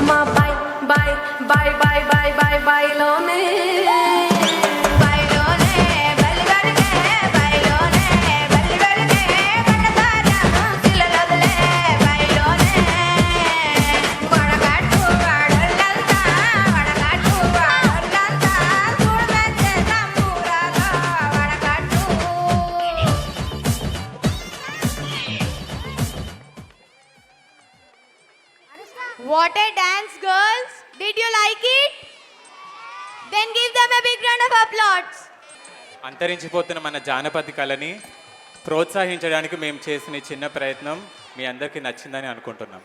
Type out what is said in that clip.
మా బాయ్ బాయ్ బాయ్ బాయ్ బాయ్ బాయ్ బాయ్లోనే What a dance, girls! Did you like it? Then give them a big round of applause. అంతరించిపోతున్న మన జానపద కళని ప్రోత్సహించడానికి మేము చేసిన ఈ చిన్న ప్రయత్నం మీ అందరికీ నచ్చిందని అనుకుంటున్నాం.